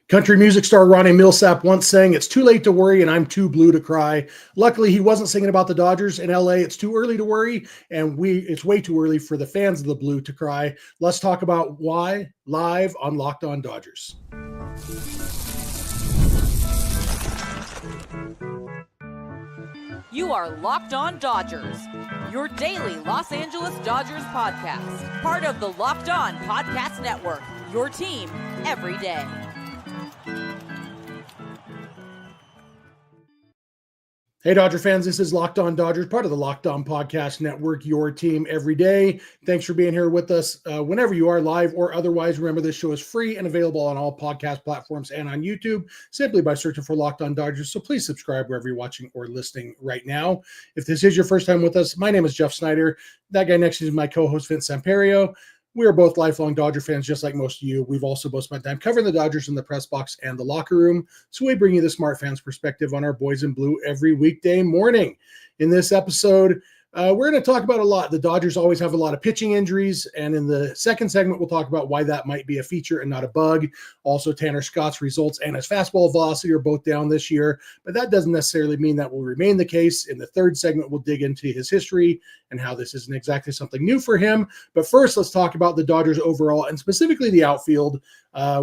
Country music star Ronnie Millsap once sang, "It's too late to worry and I'm too blue to cry." Luckily, he wasn't singing about the Dodgers in LA. It's too early to worry, and it's way too early for the fans of the Blue to cry. Let's talk about why live on Locked On Dodgers. You are Locked On Dodgers, your daily Los Angeles Dodgers podcast. Part of the Locked On Podcast Network, your team every day. Hey, Dodger fans, this is Locked On Dodgers, part of the Locked On Podcast Network, your team every day. Thanks for being here with us whenever you are, live or otherwise. Remember, this show is free and available on all podcast platforms and on YouTube simply by searching for Locked On Dodgers. So please subscribe wherever you're watching or listening right now. If this is your first time with us, my name is Jeff Snyder. That guy next to me is my co-host, Vince Samperio. We are both lifelong Dodger fans, just like most of you. We've also both spent time covering the Dodgers in the press box and the locker room. So we bring you the smart fans perspective on our boys in blue every weekday morning. In this episode, we're going to talk about a lot. The Dodgers always have a lot of pitching injuries. And in the second segment, we'll talk about why that might be a feature and not a bug. Also, Tanner Scott's results and his fastball velocity are both down this year. But that doesn't necessarily mean that will remain the case. In the third segment, we'll dig into his history and how this isn't exactly something new for him. But first, let's talk about the Dodgers overall and specifically the outfield.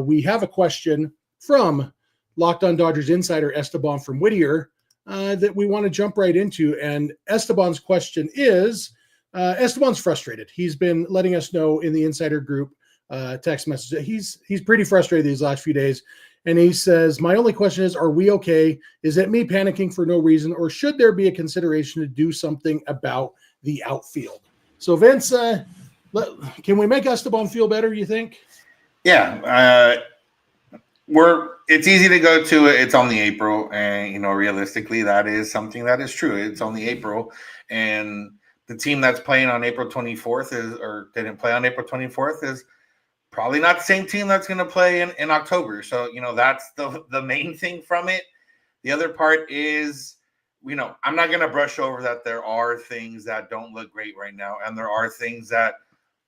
We have a question from Locked On Dodgers insider Esteban from Whittier that we want to jump right into. And Esteban's question is, Esteban's frustrated. He's been letting us know in the insider group text message that he's pretty frustrated these last few days. And he says, "My only question is, are we okay? Is it me panicking for no reason, or should there be a consideration to do something about the outfield?" So Vince, can we make Esteban feel better, you think? Yeah. It's easy to go to it. It's only April, and realistically, that is something that is true. It's only April, and the team that's playing on April 24th didn't play on April 24th is probably not the same team that's going to play in October. So that's the main thing from it. The other part is, I'm not going to brush over that there are things that don't look great right now, and there are things that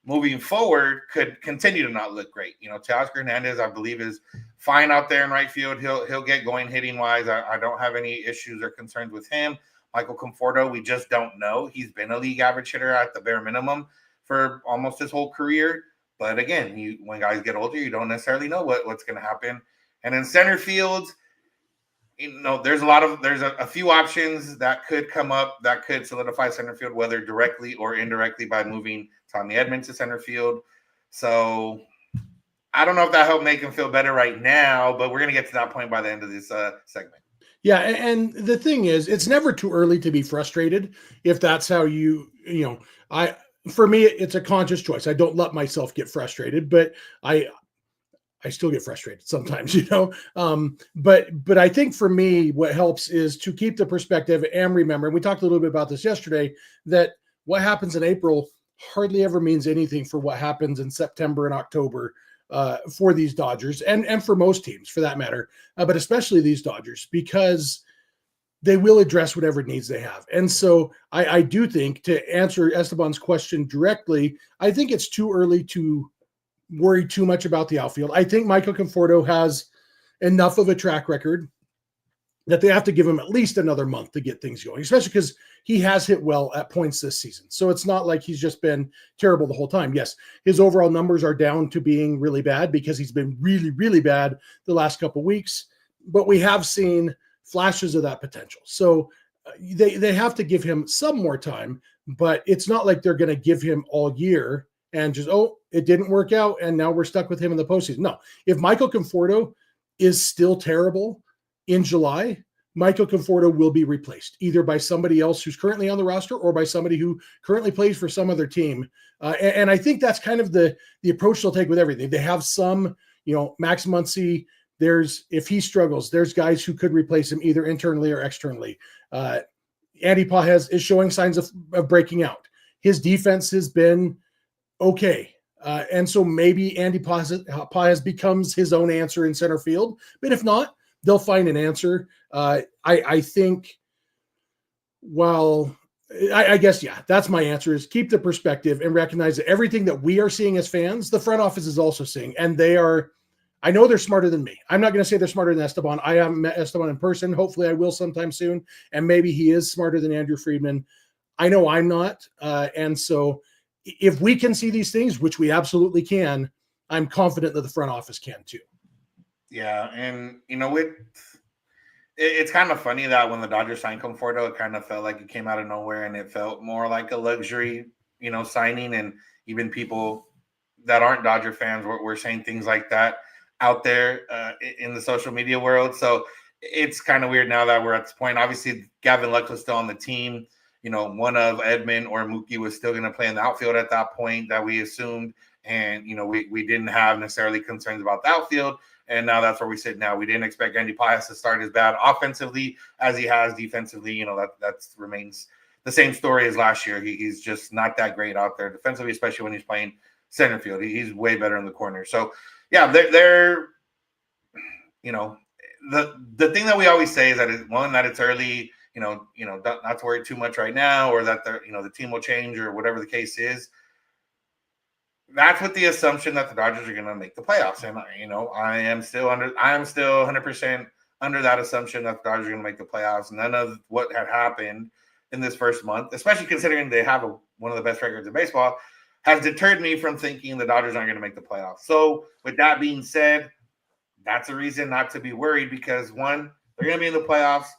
moving forward could continue to not look great. Teoscar Hernandez, I believe, is fine out there in right field. He'll get going hitting wise. I don't have any issues or concerns with him. Michael Conforto, we just don't know. He's been a league average hitter at the bare minimum for almost his whole career. But again, when guys get older, you don't necessarily know what's going to happen. And in center field, there's a few options that could come up that could solidify center field, whether directly or indirectly by moving Tommy Edman to center field. So I don't know if that helped make him feel better right now, but we're going to get to that point by the end of this segment. Yeah, and the thing is, it's never too early to be frustrated if that's how for me, it's a conscious choice. I don't let myself get frustrated, but I still get frustrated sometimes, but I think for me, what helps is to keep the perspective and remember, and we talked a little bit about this yesterday, that what happens in April hardly ever means anything for what happens in September and October for these Dodgers and for most teams for that matter, but especially these Dodgers, because they will address whatever needs they have. And so I do think, to answer Esteban's question directly, I think it's too early to worry too much about the outfield. I think Michael Conforto has enough of a track record that they have to give him at least another month to get things going, especially because he has hit well at points this season. So it's not like he's just been terrible the whole time. Yes, his overall numbers are down to being really bad because he's been really, really bad the last couple of weeks, but we have seen flashes of that potential. So they have to give him some more time, but it's not like they're going to give him all year and just, it didn't work out and now we're stuck with him in the postseason. No, if Michael Conforto is still terrible in July, Michael Conforto will be replaced either by somebody else who's currently on the roster or by somebody who currently plays for some other team. And I think that's kind of the approach they'll take with everything. They have some, Max Muncy, if he struggles, there's guys who could replace him either internally or externally. Andy Pages is showing signs of breaking out. His defense has been okay. And so maybe Andy Pages becomes his own answer in center field. But if not, they'll find an answer. I think, I guess, that's my answer, is keep the perspective and recognize that everything that we are seeing as fans, the front office is also seeing. And I know they're smarter than me. I'm not going to say they're smarter than Esteban. I haven't met Esteban in person. Hopefully I will sometime soon. And maybe he is smarter than Andrew Friedman. I know I'm not. And so if we can see these things, which we absolutely can, I'm confident that the front office can too. Yeah. And, it's kind of funny that when the Dodgers signed Conforto, it kind of felt like it came out of nowhere, and it felt more like a luxury, signing. And even people that aren't Dodger fans were saying things like that out there in the social media world. So it's kind of weird now that we're at this point. Obviously, Gavin Lux was still on the team. One of Edman or Mookie was still going to play in the outfield at that point that we assumed. And, we didn't have necessarily concerns about the outfield. And now that's where we sit now. We didn't expect Andy Pias to start as bad offensively as he has defensively. That remains the same story as last year. He's just not that great out there defensively, especially when he's playing center field. He's way better in the corner. So, yeah, they're the thing that we always say is that that it's early, not to worry too much right now, or that the team will change or whatever the case is. That's with the assumption that the Dodgers are going to make the playoffs. And, I am still 100% under that assumption that the Dodgers are going to make the playoffs. None of what had happened in this first month, especially considering they have one of the best records in baseball, has deterred me from thinking the Dodgers aren't going to make the playoffs. So with that being said, that's a reason not to be worried, because one, they're going to be in the playoffs,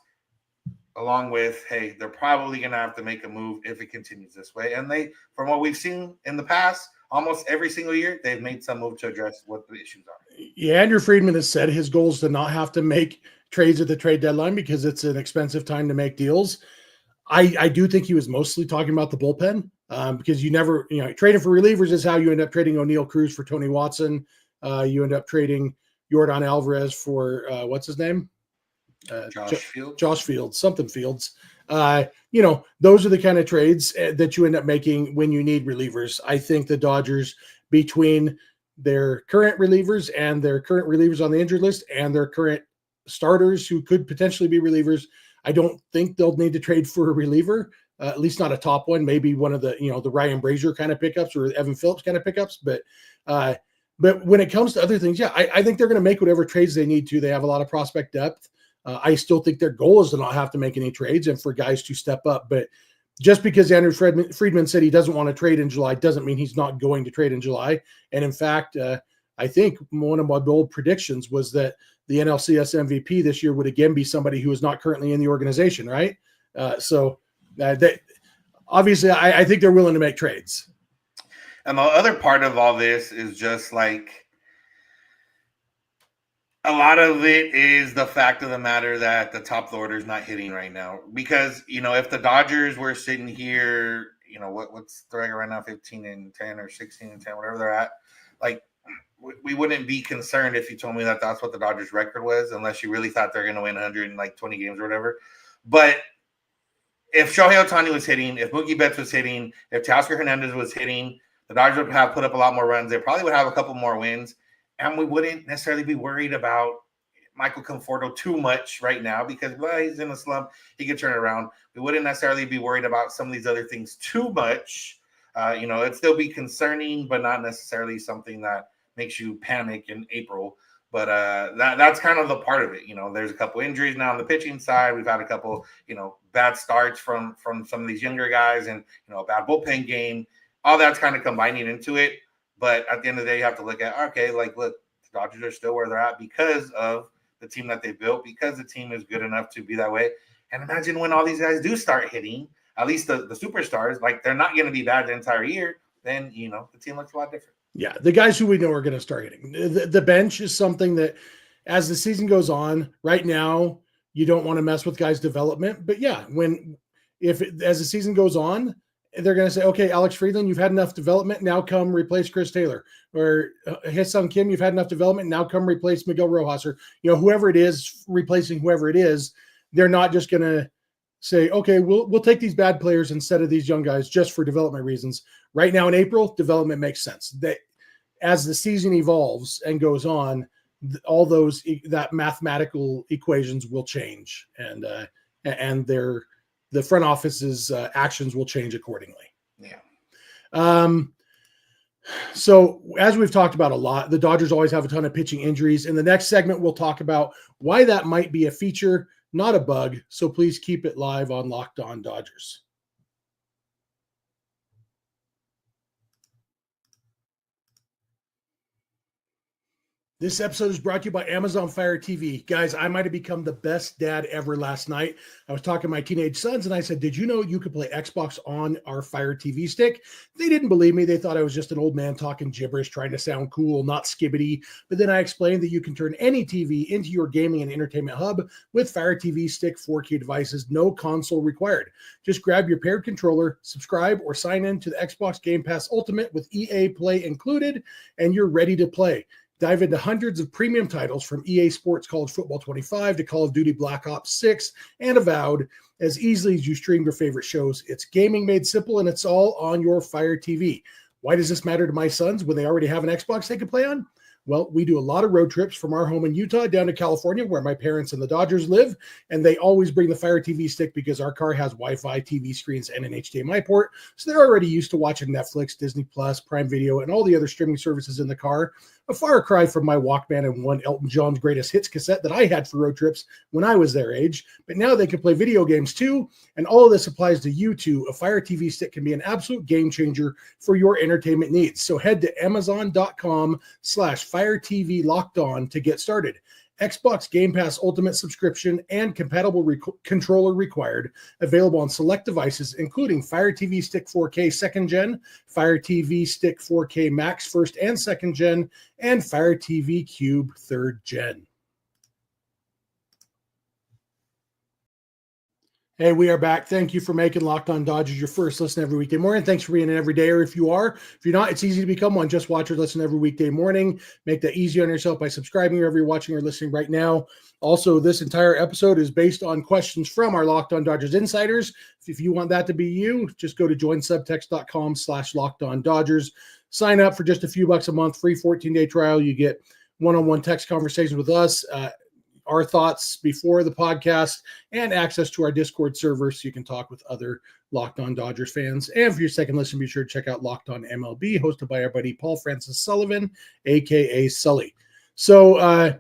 along with, hey, they're probably going to have to make a move if it continues this way. And from what we've seen in the past, almost every single year, they've made some move to address what the issues are. Yeah, Andrew Friedman has said his goal is to not have to make trades at the trade deadline because it's an expensive time to make deals. I do think he was mostly talking about the bullpen because you never, trading for relievers is how you end up trading O'Neal Cruz for Tony Watson. You end up trading Yordan Alvarez for what's his name? Josh Fields, something Fields. Those are the kind of trades that you end up making when you need relievers. I think the Dodgers, between their current relievers and their current relievers on the injured list and their current starters who could potentially be relievers, I don't think they'll need to trade for a reliever, at least not a top one, maybe one of the, the Ryan Brazier kind of pickups or Evan Phillips kind of pickups. But when it comes to other things, I think they're going to make whatever trades they need to. They have a lot of prospect depth. I still think their goal is to not have to make any trades and for guys to step up. But just because Andrew Friedman said he doesn't want to trade in July doesn't mean he's not going to trade in July. And in fact, I think one of my bold predictions was that the NLCS MVP this year would again be somebody who is not currently in the organization, right? Obviously, I think they're willing to make trades. And the other part of all this is just like, a lot of it is the fact of the matter that the top of the order is not hitting right now. Because, if the Dodgers were sitting here, what's the record right now, 15-10 or 16-10, whatever they're at, like, we wouldn't be concerned if you told me that that's what the Dodgers record was, unless you really thought they're going to win 120 games or whatever. But if Shohei Ohtani was hitting, if Mookie Betts was hitting, if Teoscar Hernandez was hitting, the Dodgers would have put up a lot more runs. They probably would have a couple more wins. And we wouldn't necessarily be worried about Michael Conforto too much right now because, he's in a slump. He could turn it around. We wouldn't necessarily be worried about some of these other things too much. It'd still be concerning, but not necessarily something that makes you panic in April. But that's kind of the part of it. There's a couple injuries now on the pitching side. We've had a couple, bad starts from some of these younger guys and, a bad bullpen game. All that's kind of combining into it. But at the end of the day, you have to look at, okay, look, the Dodgers are still where they're at because of the team that they built, because the team is good enough to be that way. And imagine when all these guys do start hitting, at least the superstars, like they're not going to be bad the entire year, then, the team looks a lot different. Yeah, the guys who we know are going to start hitting. The bench is something that as the season goes on, right now, you don't want to mess with guys' development. But as the season goes on, they're going to say, okay, Alex Friedland, you've had enough development. Now come replace Chris Taylor. Or Hye-Sung Kim, you've had enough development. Now come replace Miguel Rojas. Or, whoever it is, replacing whoever it is. They're not just going to say, okay, we'll take these bad players instead of these young guys just for development reasons. Right now in April, development makes sense. That as the season evolves and goes on, all that mathematical equations will change. And the front office's actions will change accordingly. Yeah. So, as we've talked about a lot, the Dodgers always have a ton of pitching injuries. In the next segment, we'll talk about why that might be a feature, not a bug. So, please keep it live on Locked On Dodgers. This episode is brought to you by Amazon Fire TV. Guys, I might have become the best dad ever last night. I was talking to my teenage sons and I said, did you know you could play Xbox on our Fire TV stick? They didn't believe me. They thought I was just an old man talking gibberish, trying to sound cool, not skibbity. But then I explained that you can turn any TV into your gaming and entertainment hub with Fire TV Stick 4K devices, no console required. Just grab your paired controller, subscribe, or sign in to the Xbox Game Pass Ultimate with EA Play included, and you're ready to play. Dive into hundreds of premium titles from EA Sports College Football 25 to Call of Duty Black Ops 6 and Avowed as easily as you stream your favorite shows. It's gaming made simple, and it's all on your Fire TV. Why does this matter to my sons when they already have an Xbox they can play on? Well, we do a lot of road trips from our home in Utah down to California, where my parents and the Dodgers live, and they always bring the Fire TV stick because our car has Wi-Fi, TV screens, and an HDMI port, so they're already used to watching Netflix, Disney Plus, Prime Video, and all the other streaming services in the car. A far cry from my Walkman and one Elton John's Greatest Hits cassette that I had for road trips when I was their age, but now they can play video games too, and all of this applies to you too. A Fire TV stick can be an absolute game changer for your entertainment needs. So head to Amazon.com/Fire TV Locked On to get started. Xbox Game Pass Ultimate subscription and compatible controller required. Available on select devices, including Fire TV Stick 4K 2nd Gen, Fire TV Stick 4K Max 1st and 2nd Gen, and Fire TV Cube 3rd Gen. Hey, we are back. Thank you for making Locked On Dodgers your first listen every weekday morning. Thanks for being an everydayer. If you are, if you're not, it's easy to become one. Just watch or listen every weekday morning. Make that easy on yourself by subscribing wherever you're watching or listening right now. Also, this entire episode is based on questions from our Locked On Dodgers insiders. If you want that to be you, just go to joinsubtext.com/LockedOnDodgers. Sign up for just a few bucks a month, free 14-day trial. You get one-on-one text conversations with us, our thoughts before the podcast, and access to our Discord server so you can talk with other Locked On Dodgers fans. And for your second listen, be sure to check out Locked On MLB, hosted by our buddy Paul Francis Sullivan, a.k.a. Sully. So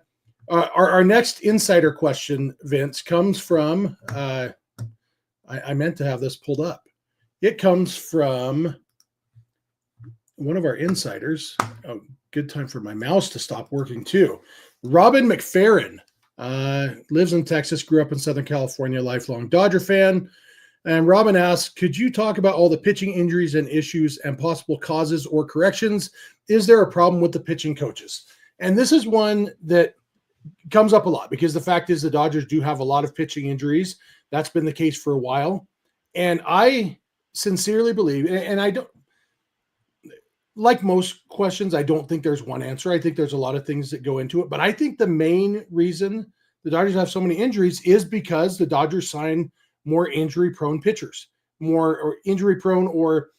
our next insider question, Vince, comes from, I meant to have this pulled up. It comes from one of our insiders. Oh, good time for my mouse to stop working too. Robin McFerrin. Lives in Texas, grew up in Southern California, lifelong Dodger fan. And Robin asks, could you talk about all the pitching injuries and issues and possible causes or corrections? Is there a problem with the pitching coaches? And this is one that comes up a lot because the fact is the Dodgers do have a lot of pitching injuries. That's been the case for a while. And I sincerely believe, and I don't, like most questions, I don't think there's one answer. I think there's a lot of things that go into it. But I think the main reason the Dodgers have so many injuries is because the Dodgers sign more injury-prone pitchers, more or injury-prone, or,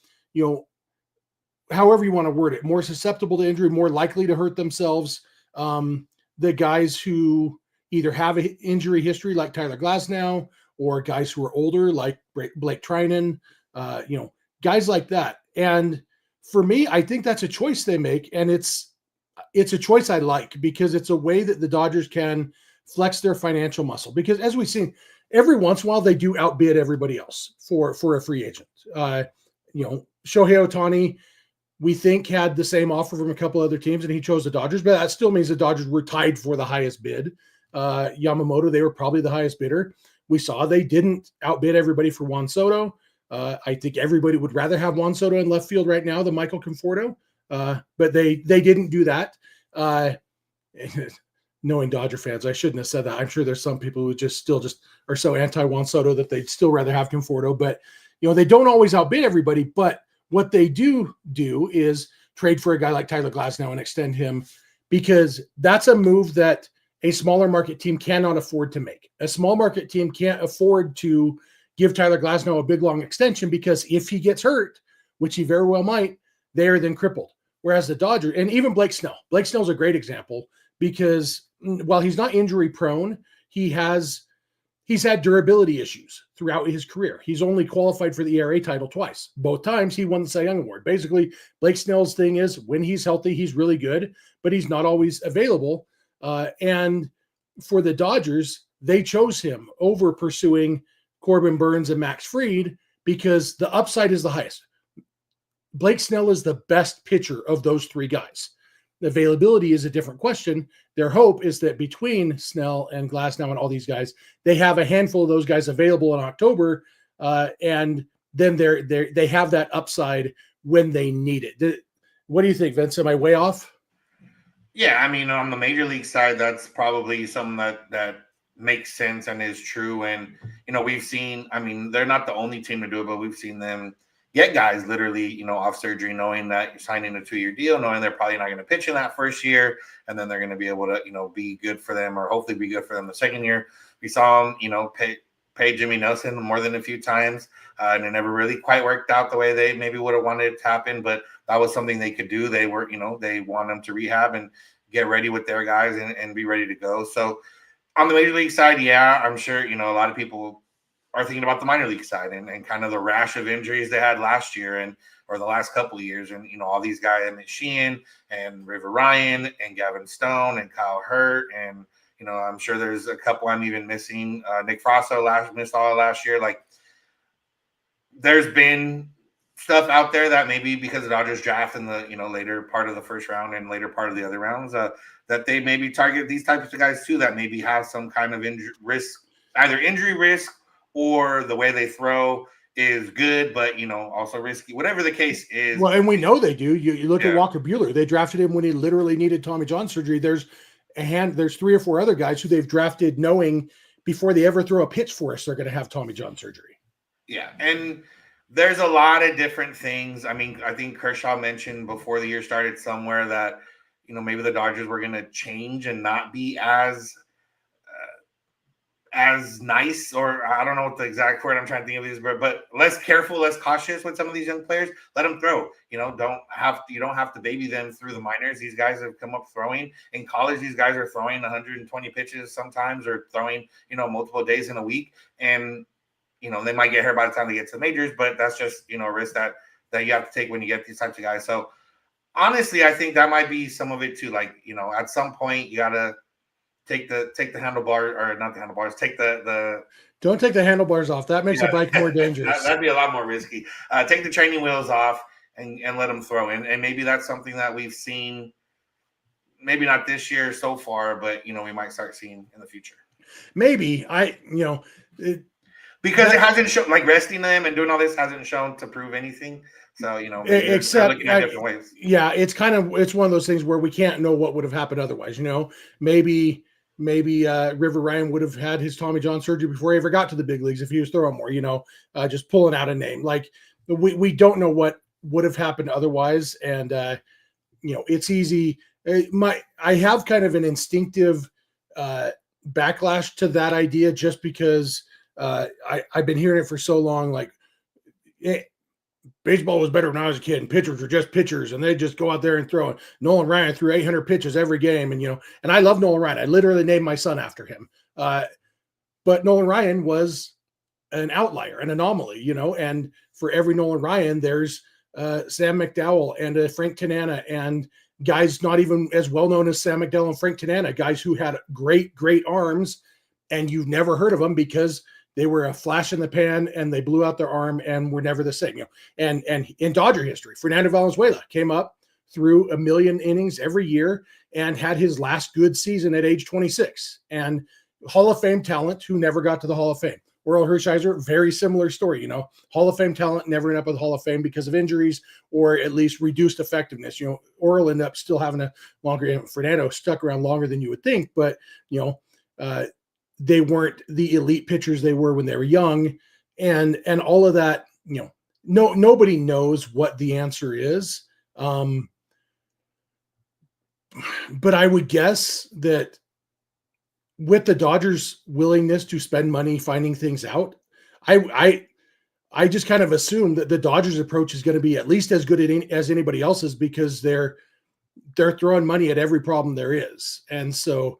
however you want to word it, more susceptible to injury, more likely to hurt themselves. The guys who either have an injury history like Tyler Glasnow, or guys who are older like Blake Trinan, guys like that. And for me, I think that's a choice they make, and it's a choice I like because it's a way that the Dodgers can flex their financial muscle. Because as we've seen, every once in a while they do outbid everybody else for a free agent. Shohei Ohtani, we think, had the same offer from a couple other teams, and he chose the Dodgers, but that still means the Dodgers were tied for the highest bid. Yamamoto, they were probably the highest bidder. We saw they didn't outbid everybody for Juan Soto. I think everybody would rather have Juan Soto in left field right now than Michael Conforto, but they didn't do that. Knowing Dodger fans, I shouldn't have said that. I'm sure there's some people who still are so anti-Juan Soto that they'd still rather have Conforto. But they don't always outbid everybody. But what they do is trade for a guy like Tyler Glasnow and extend him, because that's a move that a smaller market team cannot afford to make. A small market team can't afford to give Tyler Glasnow a big, long extension, because if he gets hurt, which he very well might, they are then crippled. Whereas the Dodgers, and even Blake Snell's a great example, because while he's not injury prone, he has he's had durability issues throughout his career. He's only qualified for the ERA title twice. Both times he won the Cy Young Award. Basically, Blake Snell's thing is when he's healthy, he's really good, but he's not always available. And for the Dodgers, they chose him over pursuing Corbin Burnes and Max Fried because the upside is the highest. Blake Snell is the best pitcher of those three guys. The availability is a different question. Their hope is that between Snell and Glasnow and all these guys, they have a handful of those guys available in October, and then they have that upside when they need it. What do you think, Vince? Am I way off? Yeah, I mean, on the major league side, that's probably something that makes sense and is true. And, we've seen, I mean, they're not the only team to do it, but we've seen them get guys literally, off surgery, knowing that you're signing a 2-year deal, knowing they're probably not going to pitch in that first year, and then they're going to be able to, be good for them, or hopefully be good for them the second year. We saw them, pay Jimmy Nelson more than a few times, and it never really quite worked out the way they maybe would have wanted it to happen, but that was something they could do. They were, they want them to rehab and get ready with their guys and be ready to go. So on the major league side, yeah, I'm sure, a lot of people are thinking about the minor league side and kind of the rash of injuries they had last year or the last couple of years. And, all these guys, Emmett Sheehan and River Ryan and Gavin Stone and Kyle Hurt. And, I'm sure there's a couple I'm even missing. Nick Frosso missed all of last year. Like, there's been stuff out there that maybe because the Dodgers draft in the, later part of the first round and later part of the other rounds, that they maybe target these types of guys too, that maybe have some kind of injury risk, either injury risk or the way they throw is good, but, also risky, whatever the case is. Well, and we know they do. You look at Walker Buehler. They drafted him when he literally needed Tommy John surgery. There's 3 or 4 other guys who they've drafted knowing before they ever throw a pitch for us, they're going to have Tommy John surgery. Yeah. And there's a lot of different things. I mean, I think Kershaw mentioned before the year started somewhere that, maybe the Dodgers were going to change and not be as nice, or I don't know what the exact word I'm trying to think of is, but less careful, less cautious with some of these young players. Let them throw. You don't have to baby them through the minors. These guys have come up throwing. In college, these guys are throwing 120 pitches sometimes, or throwing, multiple days in a week. And, they might get hurt by the time they get to the majors, but that's just, a risk that you have to take when you get these types of guys. So honestly, I think that might be some of it too. Like, at some point you gotta take the handlebar, or not the handlebars, take the don't take the handlebars off. That makes the bike more dangerous. That'd be a lot more risky. Take the training wheels off and let them throw. And maybe that's something that we've seen, maybe not this year so far, but we might start seeing in the future. Maybe because it hasn't shown, like resting them and doing all this hasn't shown to prove anything. So, except looking at different ways. Yeah, it's one of those things where we can't know what would have happened otherwise. Maybe River Ryan would have had his Tommy John surgery before he ever got to the big leagues if he was throwing more, just pulling out a name. Like, we don't know what would have happened otherwise. And, it's easy. I have kind of an instinctive backlash to that idea just because I've been hearing it for so long. Like, baseball was better when I was a kid, and pitchers were just pitchers, and they just go out there and throw. Nolan Ryan threw 800 pitches every game, and and I love Nolan Ryan. I literally named my son after him. But Nolan Ryan was an outlier, an anomaly, and for every Nolan Ryan, there's Sam McDowell and Frank Tanana, and guys not even as well known as Sam McDowell and Frank Tanana, guys who had great arms, and you've never heard of them because they were a flash in the pan and they blew out their arm and were never the same. And in Dodger history, Fernando Valenzuela came up through 1 million innings every year and had his last good season at age 26. And Hall of Fame talent who never got to the Hall of Fame. Orel Hershiser, very similar story. Hall of Fame talent never ended up with the Hall of Fame because of injuries or at least reduced effectiveness. Orel ended up still having a longer. Fernando stuck around longer than you would think, but they weren't the elite pitchers they were when they were young, and all of that. Nobody knows what the answer is, but I would guess that with the Dodgers' willingness to spend money finding things out, I just kind of assume that the Dodgers' approach is going to be at least as good as anybody else's because they're throwing money at every problem there is, and so.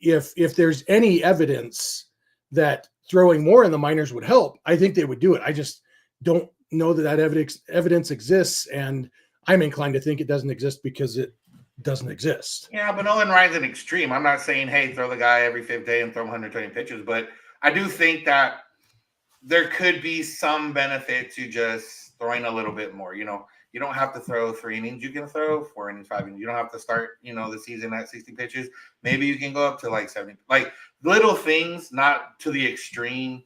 If there's any evidence that throwing more in the minors would help, I think they would do it. I just don't know that evidence exists, and I'm inclined to think it doesn't exist because it doesn't exist. Yeah, but Nolan Ryan's an extreme. I'm not saying, hey, throw the guy every fifth day and throw him 120 pitches, but I do think that there could be some benefit to just throwing a little bit more. You know, you don't have to throw 3 innings. You can throw 4 innings, 5 innings. You don't have to start, the season at 60 pitches. Maybe you can go up to like 70. Like little things, not to the extreme.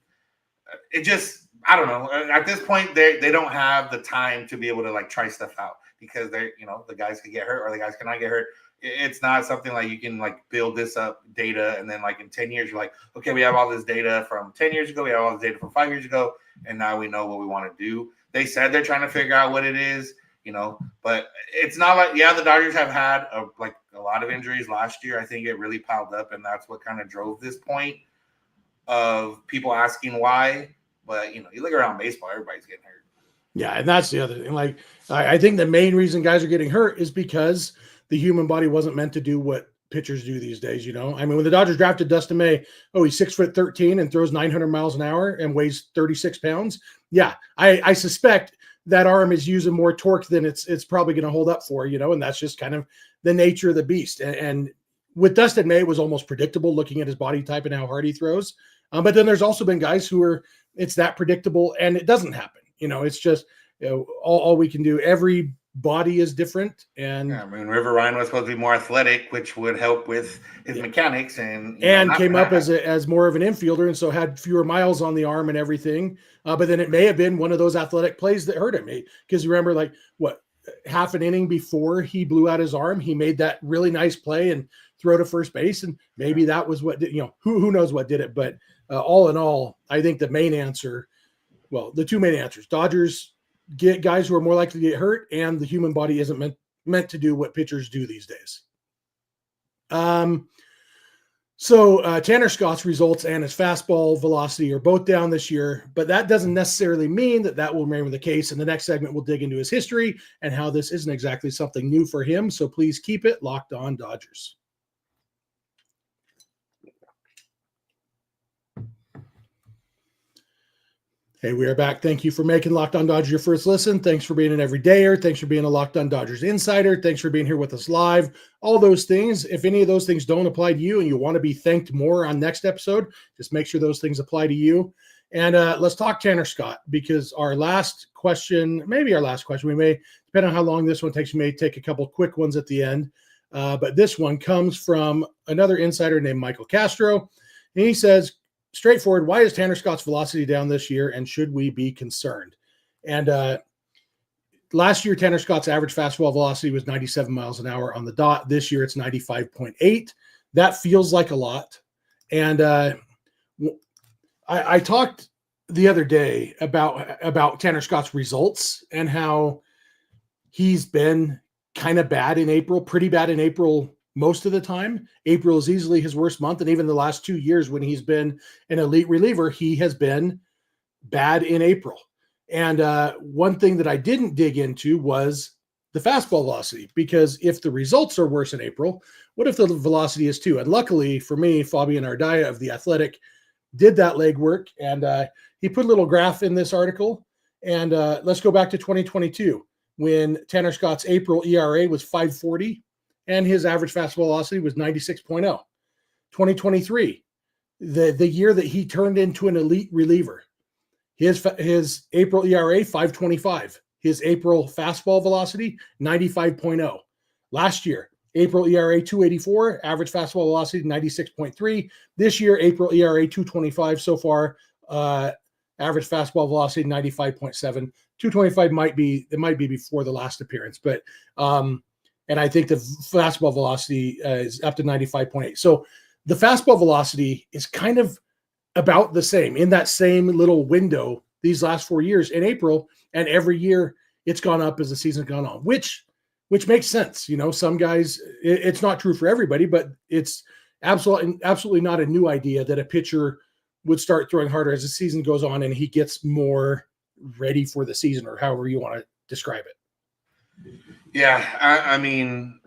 It just, I don't know. At this point, they don't have the time to be able to like try stuff out because they're, the guys could get hurt or the guys cannot get hurt. It's not something like you can like build this up data and then like in 10 years, you're like, okay, we have all this data from 10 years ago. We have all this data from 5 years ago. And now we know what we want to do. They said they're trying to figure out what it is, but it's not like, the Dodgers have had a lot of injuries last year. I think it really piled up and that's what kind of drove this point of people asking why. But, you look around baseball, everybody's getting hurt. Yeah, and that's the other thing. Like, I think the main reason guys are getting hurt is because the human body wasn't meant to do what pitchers do these days, I mean, when the Dodgers drafted Dustin May, he's 6'13" and throws 900 miles an hour and weighs 36 pounds. Yeah, I suspect that arm is using more torque than it's probably going to hold up for, and that's just kind of the nature of the beast. And with Dustin May, it was almost predictable looking at his body type and how hard he throws. But then there's also been guys who it's that predictable and it doesn't happen. It's just all we can do. Every body is different. And I mean, River Ryan was supposed to be more athletic, which would help with his mechanics and came up as more of an infielder. And so had fewer miles on the arm and everything. But then it may have been one of those athletic plays that hurt him. Because you remember half an inning before he blew out his arm, he made that really nice play and throw to first base. And maybe that was what did, who knows what did it. But all in all, I think the two main answers, Dodgers get guys who are more likely to get hurt, and the human body isn't meant to do what pitchers do these days. So Tanner Scott's results and his fastball velocity are both down this year, but that doesn't necessarily mean that will remain the case. In the next segment, we'll dig into his history and how this isn't exactly something new for him. So please keep it locked on Dodgers. Hey, we are back. Thank you for making Locked On Dodgers your first listen. Thanks for being an everydayer. Thanks for being a Locked On Dodgers insider. Thanks for being here with us live. All those things. If any of those things don't apply to you and you want to be thanked more on next episode, just make sure those things apply to you. And let's talk Tanner Scott, because we may, depending on how long this one takes, we may take a couple quick ones at the end. But this one comes from another insider named Michael Castro. And he says, straightforward, why is Tanner Scott's velocity down this year, and should we be concerned? And last year, Tanner Scott's average fastball velocity was 97 miles an hour on the dot. This year, it's 95.8. That feels like a lot. And I talked the other day about Tanner Scott's results and how he's been kind of bad in April, pretty bad in April most of the time. April is easily his worst month. And even the last 2 years when he's been an elite reliever, he has been bad in April. And one thing that I didn't dig into was the fastball velocity, because if the results are worse in April, what if the velocity is too? And luckily for me, Fabian Ardaya of The Athletic did that legwork, and he put a little graph in this article. And let's go back to 2022 when Tanner Scott's April ERA was 5.40. And his average fastball velocity was 96.0. 2023, the year that he turned into an elite reliever, his April ERA 5.25, his April fastball velocity 95.0. Last year, April ERA 2.84, average fastball velocity 96.3. This year, April ERA 2.25 so far, average fastball velocity 95.7. 2.25 might be before the last appearance, but and I think the fastball velocity is up to 95.8. So the fastball velocity is kind of about the same in that same little window these last 4 years in April. And every year it's gone up as the season's gone on, which makes sense. Some guys, it's not true for everybody, but it's absolutely not a new idea that a pitcher would start throwing harder as the season goes on and he gets more ready for the season, or however you want to describe it. Yeah, I mean,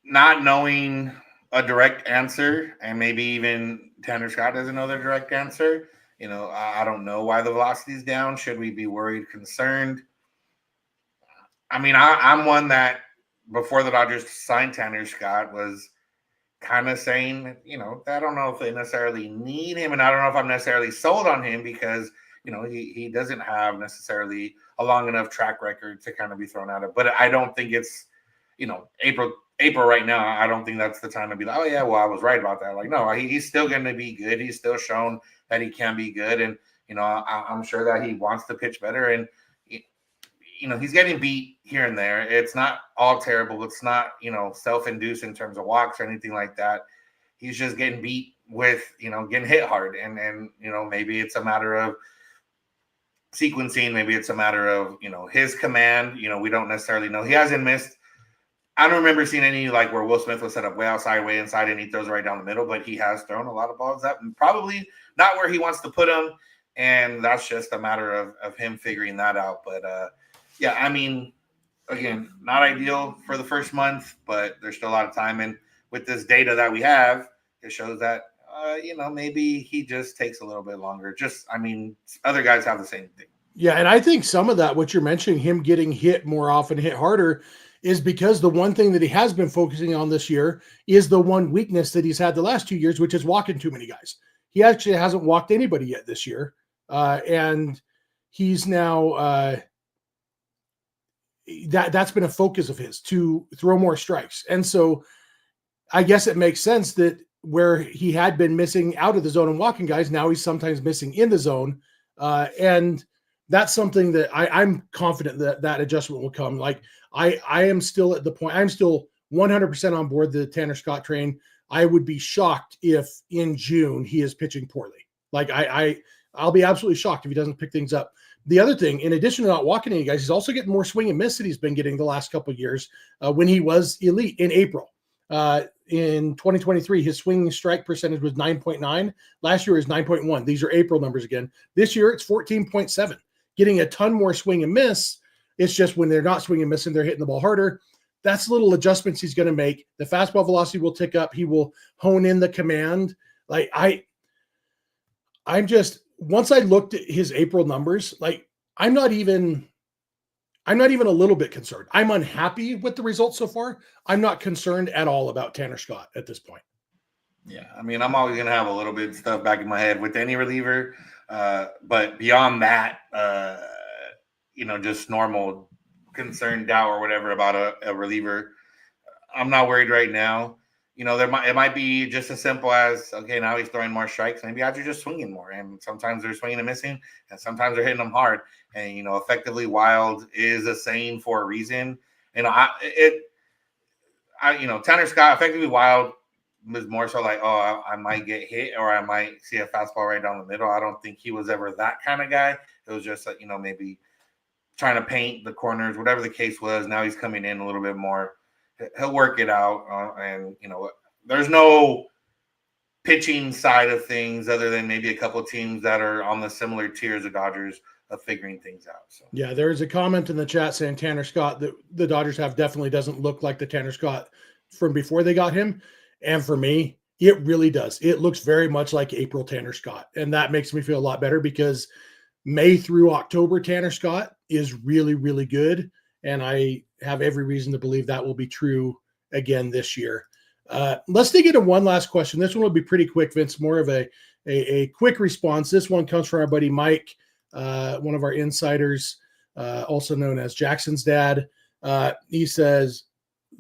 not knowing a direct answer, and maybe even Tanner Scott doesn't know the direct answer. I don't know why the velocity is down. Should we be worried, concerned? I mean, I'm one that before the Dodgers signed Tanner Scott was kind of saying, I don't know if they necessarily need him, and I don't know if I'm necessarily sold on him because he doesn't have necessarily a long enough track record to kind of be thrown out of. But I don't think it's April right now. I don't think that's the time to be like, oh yeah, well I was right about that. Like no, he's still going to be good. He's still shown that he can be good, and I'm sure that he wants to pitch better. And he's getting beat here and there. It's not all terrible. It's not, self-induced in terms of walks or anything like that. He's just getting beat with, getting hit hard. And maybe it's a matter of sequencing. Maybe it's a matter of, his command. We don't necessarily know. He hasn't missed. I don't remember seeing any like where Will Smith was set up way outside, way inside, and he throws right down the middle, but he has thrown a lot of balls that probably not where he wants to put them. And that's just a matter of him figuring that out. But, yeah, I mean, again, not ideal for the first month, but there's still a lot of time. And with this data that we have, it shows that, maybe he just takes a little bit longer. Other guys have the same thing. Yeah, and I think some of that, what you're mentioning, him getting hit more often, hit harder, is because the one thing that he has been focusing on this year is the one weakness that he's had the last 2 years, which is walking too many guys. He actually hasn't walked anybody yet this year. And he's now that's been a focus of his to throw more strikes. And so I guess it makes sense that where he had been missing out of the zone and walking guys, now he's sometimes missing in the zone. And that's something that I'm confident that adjustment will come. Like I am still at the point, I'm still 100% on board the Tanner Scott train. I would be shocked if in June he is pitching poorly. Like I'll be absolutely shocked if he doesn't pick things up. The other thing, in addition to not walking any guys, he's also getting more swing and miss that he's been getting the last couple of years when he was elite in April. In 2023, his swing strike percentage was 9.9. Last year is 9.1. These are April numbers again. This year it's 14.7. Getting a ton more swing and miss. It's just when they're not swinging and missing, they're hitting the ball harder. That's little adjustments he's going to make. The fastball velocity will tick up. He will hone in the command. Like I'm just, once I looked at his April numbers, like I'm not even a little bit concerned. I'm unhappy with the results so far. I'm not concerned at all about Tanner Scott at this point. Yeah, I mean, I'm always going to have a little bit of stuff back in my head with any reliever. But beyond that, just normal concern, doubt, or whatever about a reliever, I'm not worried right now. It might be just as simple as, okay, now he's throwing more strikes. Maybe after just swinging more. And sometimes they're swinging and missing, and sometimes they're hitting them hard. And, effectively wild is a saying for a reason. Tanner Scott, effectively wild was more so like, oh, I might get hit or I might see a fastball right down the middle. I don't think he was ever that kind of guy. It was just like, maybe trying to paint the corners, whatever the case was. Now he's coming in a little bit more. He'll work it out. And there's no pitching side of things other than maybe a couple of teams that are on the similar tiers of Dodgers of figuring things out. So yeah, there's a comment in the chat saying Tanner Scott that the Dodgers have definitely doesn't look like the Tanner Scott from before they got him. And for me, it really does. It looks very much like April Tanner Scott. And that makes me feel a lot better because May through October Tanner Scott is really, really good. And I have every reason to believe that will be true again this year. Let's dig into one last question. This one will be pretty quick, Vince, more of a quick response. This one comes from our buddy Mike, one of our insiders, also known as Jackson's dad. He says,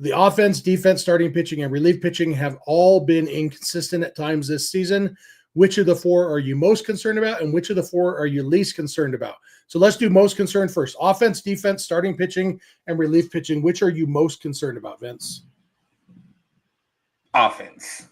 the offense, defense, starting pitching, and relief pitching have all been inconsistent at times this season. Which of the four are you most concerned about, and which of the four are you least concerned about? So let's do most concerned first. Offense, defense, starting pitching, and relief pitching. Which are you most concerned about, Vince? Offense.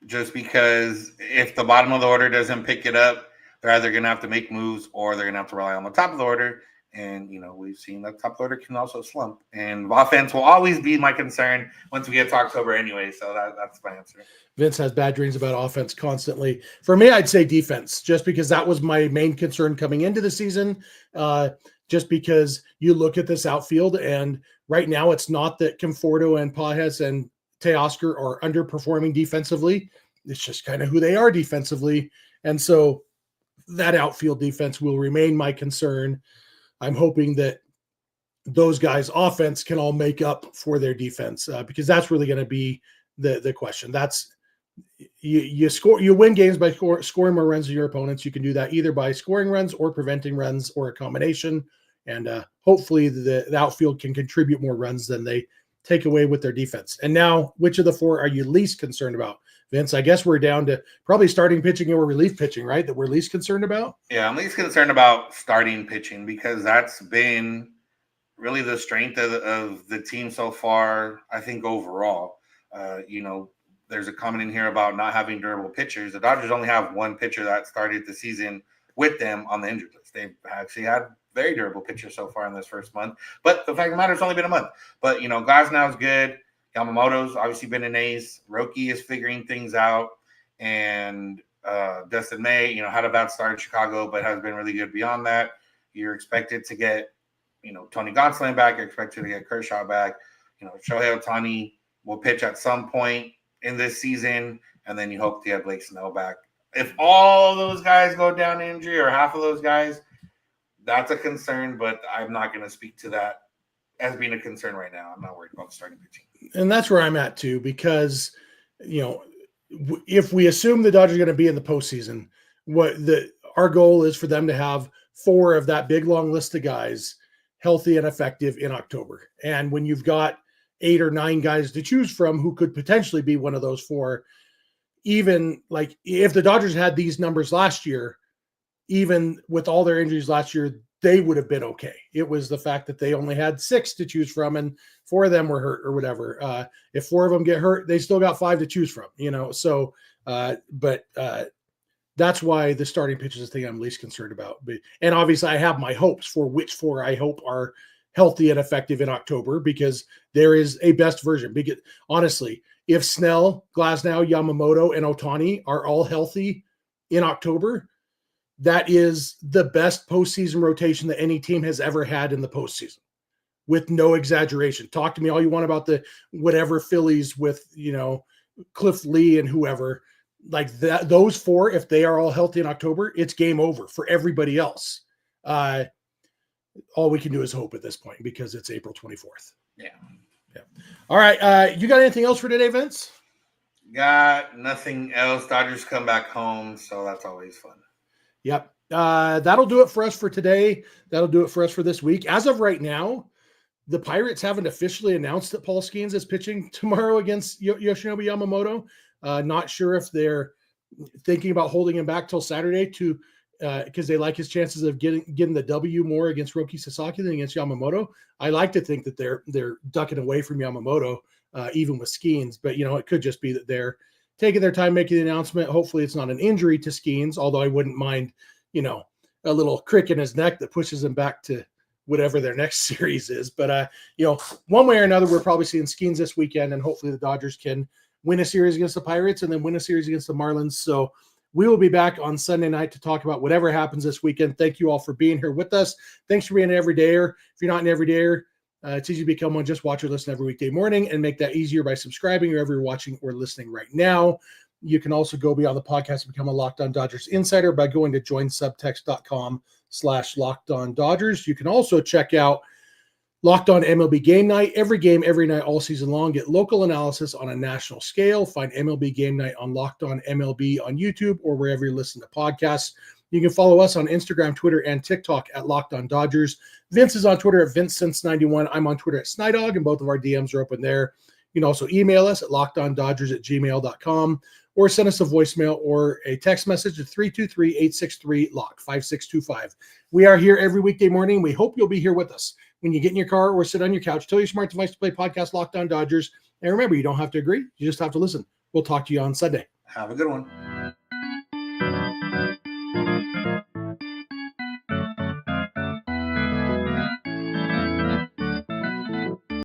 Just because if the bottom of the order doesn't pick it up, they're either going to have to make moves or they're going to have to rely on the top of the order. And, we've seen that top of the order can also slump. And offense will always be my concern once we get to October anyway. So that's my answer. Vince has bad dreams about offense constantly. For me, I'd say defense, just because that was my main concern coming into the season. Just because you look at this outfield, and right now it's not that Conforto and Pages and Teoscar are underperforming defensively. It's just kind of who they are defensively. And so that outfield defense will remain my concern. I'm hoping that those guys' offense can all make up for their defense, because that's really going to be the question. That's you win games by scoring more runs than your opponents. You can do that either by scoring runs or preventing runs or a combination. And hopefully the outfield can contribute more runs than they take away with their defense. And now, which of the four are you least concerned about, Vince? I guess we're down to probably starting pitching or relief pitching, right? That we're least concerned about. Yeah, I'm least concerned about starting pitching because that's been really the strength of the team so far. I think overall, there's a comment in here about not having durable pitchers. The Dodgers only have one pitcher that started the season with them on the injured list. They've actually had very durable pitchers so far in this first month. But the fact of the matter, it's only been a month. But, Glasnow is good. Yamamoto's obviously been an ace. Roki is figuring things out. And Dustin May, had a bad start in Chicago, but has been really good beyond that. You're expected to get, Tony Gonsolin back. You're expected to get Kershaw back. Shohei Ohtani will pitch at some point in this season. And then you hope to get Blake Snell back. If all those guys go down to injury or half of those guys, that's a concern, but I'm not going to speak to that as being a concern right now. I'm not worried about starting pitching. And that's where I'm at too, because, if we assume the Dodgers are going to be in the postseason, our goal is for them to have 4 of that big long list of guys healthy and effective in October. And when you've got 8 or 9 guys to choose from who could potentially be one of those 4, even like if the Dodgers had these numbers last year, even with all their injuries last year, they would have been okay. It was the fact that they only had 6 to choose from and 4 of them were hurt or whatever. If 4 of them get hurt, they still got 5 to choose from, So, but that's why the starting pitch is the thing I'm least concerned about. And obviously I have my hopes for which 4 I hope are healthy and effective in October, because there is a best version. Because honestly, if Snell, Glasnow, Yamamoto, and Ohtani are all healthy in October, that is the best postseason rotation that any team has ever had in the postseason, with no exaggeration. Talk to me all you want about the whatever Phillies with, Cliff Lee and whoever, like that. Those 4, if they are all healthy in October, it's game over for everybody else. All we can do is hope at this point because it's April 24th. Yeah. All right. You got anything else for today, Vince? Got nothing else. Dodgers come back home, so that's always fun. Yep. That'll do it for us for today. That'll do it for us for this week. As of right now, the Pirates haven't officially announced that Paul Skeens is pitching tomorrow against Yoshinobu Yamamoto. Not sure if they're thinking about holding him back till Saturday because they like his chances of getting the W more against Roki Sasaki than against Yamamoto. I like to think that they're ducking away from Yamamoto, even with Skeens, but it could just be that they're taking their time making the announcement. Hopefully it's not an injury to Skeens, although I wouldn't mind, a little crick in his neck that pushes him back to whatever their next series is. But, one way or another, we're probably seeing Skeens this weekend, and hopefully the Dodgers can win a series against the Pirates and then win a series against the Marlins. So we will be back on Sunday night to talk about whatever happens this weekend. Thank you all for being here with us. Thanks for being an everydayer. If you're not an everydayer, it's easy to become one. Just watch or listen every weekday morning and make that easier by subscribing wherever you're watching or listening right now. You can also go beyond the podcast and become a Locked On Dodgers insider by going to joinsubtext.com/LockedOnDodgers. You can also check out Locked On MLB Game Night. Every game, every night, all season long. Get local analysis on a national scale. Find MLB Game Night on Locked On MLB on YouTube or wherever you listen to podcasts. You can follow us on Instagram, Twitter, and TikTok at Locked On Dodgers. Vince is on Twitter at VinceSense91. I'm on Twitter at Snydog, and both of our DMs are open there. You can also email us at lockedondodgers@gmail.com or send us a voicemail or a text message at 323-863-LOCK, 5625. We are here every weekday morning. We hope you'll be here with us when you get in your car or sit on your couch. Tell your smart device to play podcast Locked On Dodgers. And remember, you don't have to agree. You just have to listen. We'll talk to you on Sunday. Have a good one.